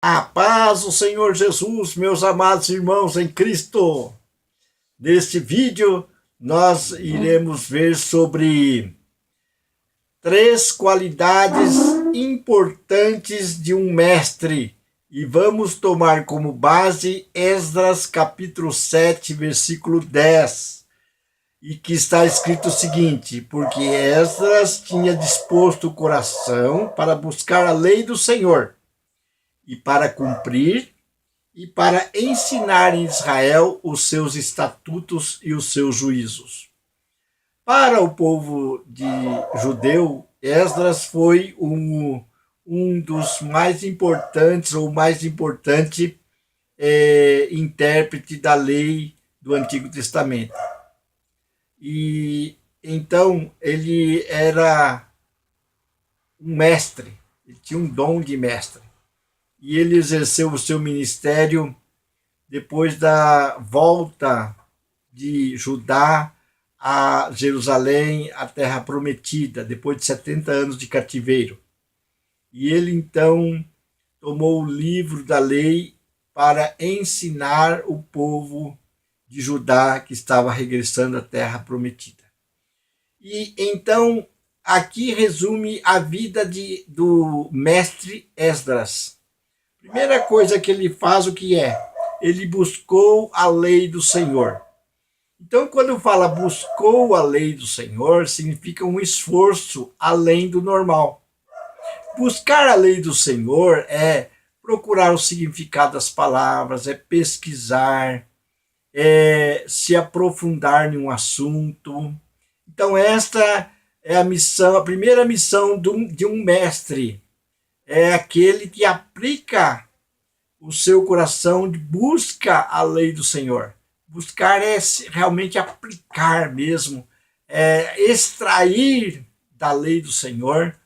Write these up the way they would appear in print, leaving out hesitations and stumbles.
A paz do Senhor Jesus, meus amados irmãos em Cristo. Neste vídeo, nós iremos ver sobre 3 qualidades importantes de um mestre. E vamos tomar como base Esdras capítulo 7, versículo 10. E que está escrito o seguinte: porque Esdras tinha disposto o coração para buscar a lei do Senhor, e para cumprir, e para ensinar em Israel os seus estatutos e os seus juízos. Para o povo judeu, Esdras foi um dos mais importantes, ou mais importante intérprete da lei do Antigo Testamento. E então ele era um mestre, ele tinha um dom de mestre. E ele exerceu o seu ministério depois da volta de Judá a Jerusalém, a terra prometida, depois de 70 anos de cativeiro. E ele então tomou o livro da lei para ensinar o povo de Judá que estava regressando à terra prometida. E então aqui resume a vida do mestre Esdras. Primeira coisa que ele faz, o que é? Ele buscou a lei do Senhor. Então, quando fala buscou a lei do Senhor, significa um esforço além do normal. Buscar a lei do Senhor é procurar o significado das palavras, é pesquisar, é se aprofundar em um assunto. Então, esta é a missão, a primeira missão de um mestre. É aquele que aplica o seu coração, busca a lei do Senhor. Buscar é realmente aplicar mesmo, é extrair da lei do Senhor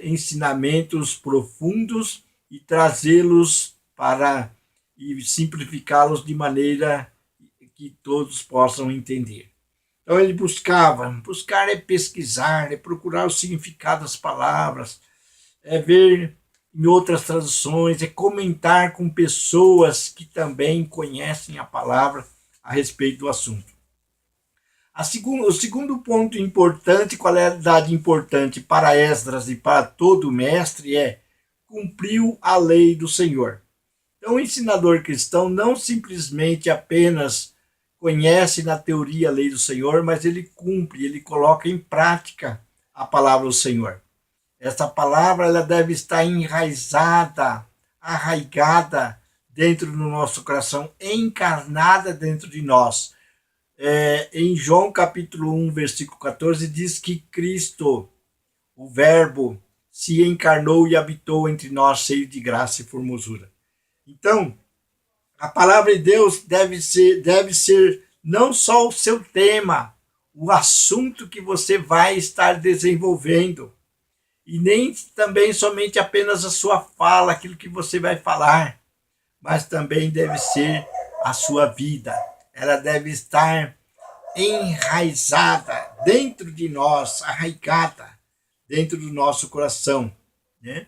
ensinamentos profundos e trazê-los para e simplificá-los de maneira que todos possam entender. Então ele buscar é pesquisar, é procurar o significado das palavras, é ver em outras traduções, é comentar com pessoas que também conhecem a palavra a respeito do assunto. O segundo ponto importante, qualidade importante para Esdras e para todo mestre é cumpriu a lei do Senhor. Então o ensinador cristão não simplesmente apenas conhece na teoria a lei do Senhor, mas ele cumpre, ele coloca em prática a palavra do Senhor. Essa palavra ela deve estar enraizada, arraigada dentro do nosso coração, encarnada dentro de nós. Em João capítulo 1, versículo 14, diz que Cristo, o Verbo, se encarnou e habitou entre nós, cheio de graça e formosura. Então, a palavra de Deus deve ser não só o seu tema, o assunto que você vai estar desenvolvendo, e nem também somente apenas a sua fala, aquilo que você vai falar, mas também deve ser a sua vida. Ela deve estar enraizada dentro de nós, arraigada dentro do nosso coração, né?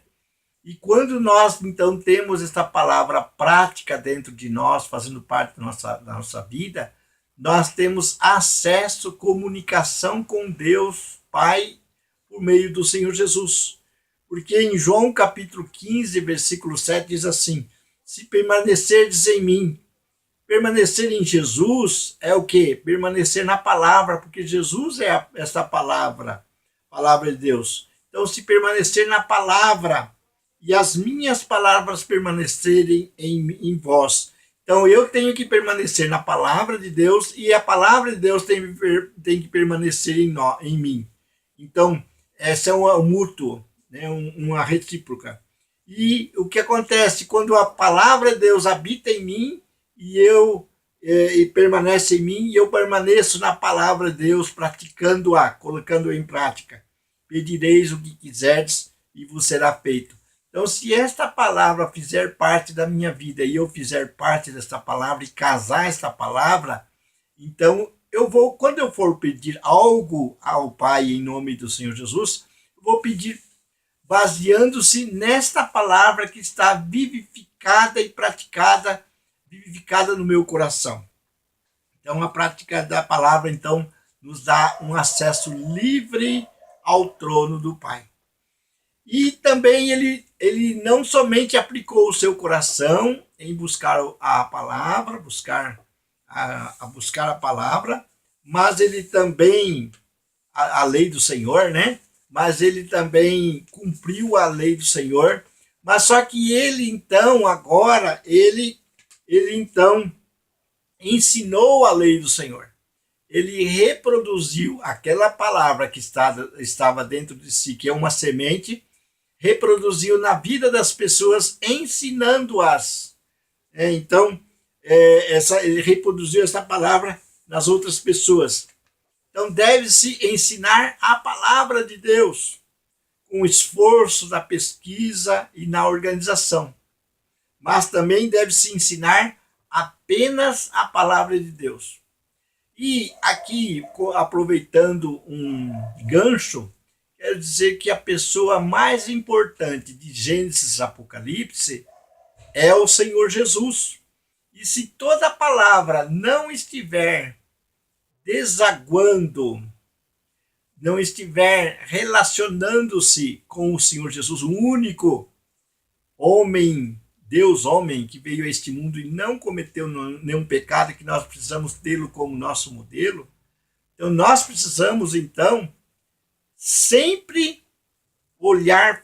E quando nós, então, temos essa palavra prática dentro de nós, fazendo parte da nossa vida, nós temos acesso, comunicação com Deus, Pai, por meio do Senhor Jesus. Porque em João capítulo 15, versículo 7, diz assim: se permanecerdes em mim, permanecer em Jesus é o quê? Permanecer na palavra, porque Jesus é essa palavra de Deus. Então, se permanecer na palavra, e as minhas palavras permanecerem em vós. Então, eu tenho que permanecer na palavra de Deus, e a palavra de Deus tem que permanecer em mim. Então, essa é um mútuo, né? Uma recíproca. E o que acontece quando a palavra de Deus habita em mim e permanece em mim, e eu permaneço na palavra de Deus, praticando-a, colocando-a em prática? Pedireis o que quiserdes e vos será feito. Então, se esta palavra fizer parte da minha vida e eu fizer parte desta palavra e casar esta palavra, então quando eu for pedir algo ao Pai em nome do Senhor Jesus, eu vou pedir baseando-se nesta palavra que está vivificada e praticada, vivificada no meu coração. Então, a prática da palavra, então, nos dá um acesso livre ao trono do Pai. E também ele não somente aplicou o seu coração em buscar a palavra, buscar a palavra, mas ele também, a lei do Senhor, né? Mas ele também cumpriu a lei do Senhor, mas só que ele então, agora, ele então ensinou a lei do Senhor. Ele reproduziu aquela palavra que estava dentro de si, que é uma semente, reproduziu na vida das pessoas, ensinando-as. Então, ele reproduziu essa palavra nas outras pessoas. Então, deve-se ensinar a palavra de Deus, com o esforço da pesquisa e na organização. Mas também deve-se ensinar apenas a palavra de Deus. E aqui, aproveitando um gancho, quero dizer que a pessoa mais importante de Gênesis e Apocalipse é o Senhor Jesus. E se toda a palavra não estiver desaguando, não estiver relacionando-se com o Senhor Jesus, o único homem, Deus homem, que veio a este mundo e não cometeu nenhum pecado, que nós precisamos tê-lo como nosso modelo, então nós precisamos, então, sempre olhar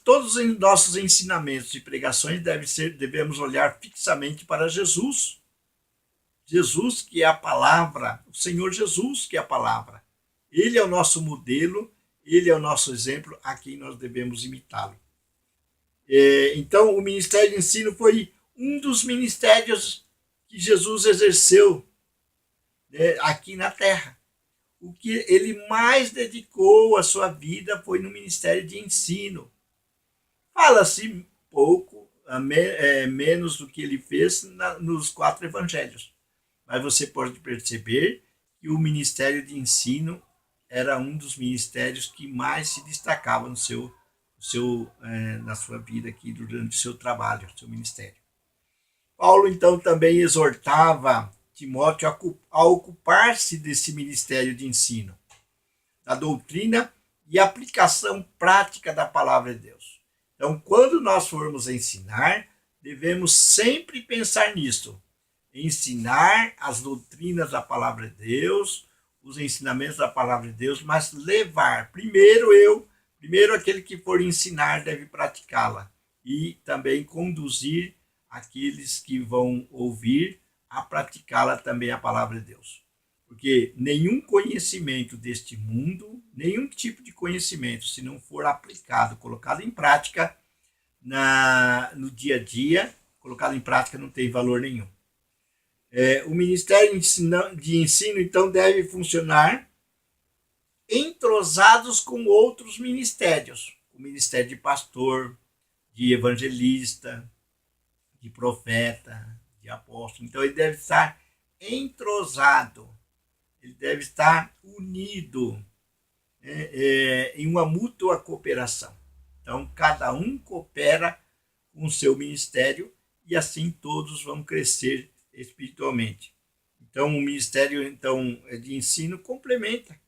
todos os nossos ensinamentos e pregações devemos olhar fixamente para Jesus. Jesus, que é a palavra, o Senhor Jesus, que é a palavra. Ele é o nosso modelo, ele é o nosso exemplo, a quem nós devemos imitá-lo. Então, o ministério de ensino foi um dos ministérios que Jesus exerceu, né, aqui na Terra. O que ele mais dedicou a sua vida foi no ministério de ensino. Fala-se pouco, menos do que ele fez nos 4 evangelhos. Mas você pode perceber que o ministério de ensino era um dos ministérios que mais se destacava na sua vida aqui, durante o seu trabalho, o seu ministério. Paulo, então, também exortava Timóteo a ocupar-se desse ministério de ensino, da doutrina e aplicação prática da palavra de Deus. Então, quando nós formos ensinar, devemos sempre pensar nisso. Ensinar as doutrinas da palavra de Deus, os ensinamentos da palavra de Deus, mas levar, primeiro aquele que for ensinar deve praticá-la e também conduzir aqueles que vão ouvir a praticá-la também a palavra de Deus. Porque nenhum conhecimento deste mundo, nenhum tipo de conhecimento, se não for aplicado, colocado em prática no dia a dia, colocado em prática não tem valor nenhum. O Ministério de Ensino, então, deve funcionar entrosados com outros ministérios. O ministério de pastor, de evangelista, de profeta, de apóstolo. Então, ele deve estar entrosado, ele deve estar unido em uma mútua cooperação. Então, cada um coopera com o seu ministério e assim todos vão crescer espiritualmente. Então, o ministério de ensino complementa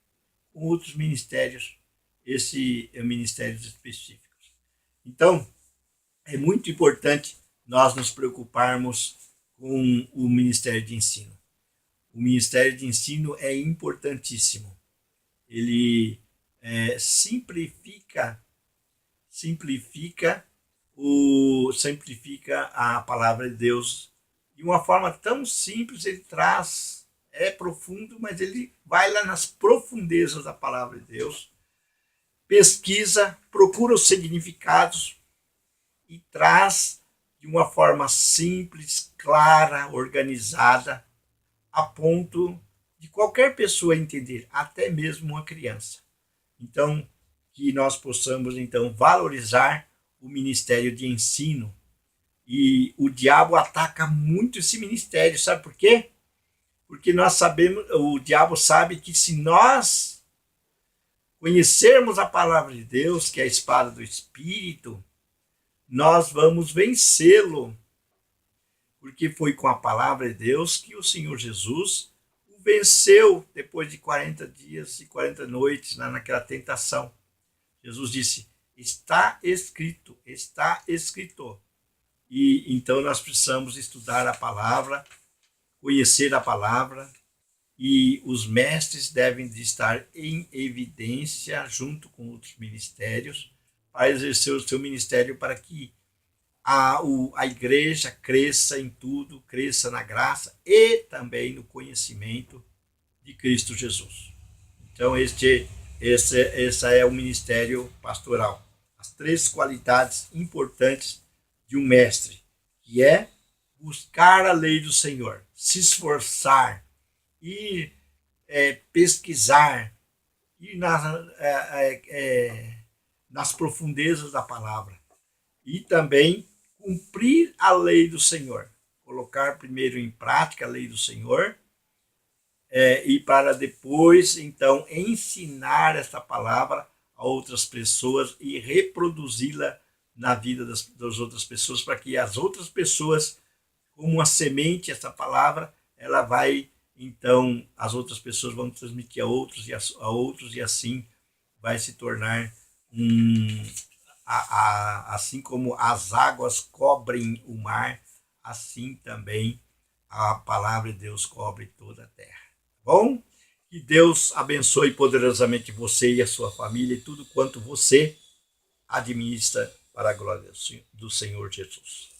com outros ministérios, ministérios específicos. Então, é muito importante nós nos preocuparmos com o ministério de ensino. O ministério de ensino é importantíssimo. Ele simplifica a palavra de Deus de uma forma tão simples. Ele traz, é profundo, mas ele vai lá nas profundezas da palavra de Deus, pesquisa, procura os significados e traz de uma forma simples, clara, organizada, a ponto de qualquer pessoa entender, até mesmo uma criança. Então, que nós possamos, então, valorizar o ministério de ensino. E o diabo ataca muito esse ministério, sabe por quê? Porque nós sabemos, o diabo sabe que se nós conhecermos a palavra de Deus, que é a espada do Espírito, nós vamos vencê-lo, porque foi com a palavra de Deus que o Senhor Jesus o venceu depois de 40 dias e 40 noites naquela tentação. Jesus disse, está escrito, está escrito. E então nós precisamos estudar a palavra, conhecer a palavra, e os mestres devem de estar em evidência junto com outros ministérios para exercer o seu ministério para que a igreja cresça em tudo, cresça na graça e também no conhecimento de Cristo Jesus. Então, esse é o ministério pastoral. As 3 qualidades importantes de um mestre, que é buscar a lei do Senhor, se esforçar, ir pesquisar, ir nas profundezas da palavra. E também cumprir a lei do Senhor. Colocar primeiro em prática a lei do Senhor, e para depois, então, ensinar essa palavra a outras pessoas e reproduzi-la na vida das outras pessoas, para que as outras pessoas, como uma semente, essa palavra, ela vai, então, as outras pessoas vão transmitir a outros e assim vai se tornar assim como as águas cobrem o mar, assim também a palavra de Deus cobre toda a terra. Bom? Que Deus abençoe poderosamente você e a sua família e tudo quanto você administra para a glória do Senhor Jesus.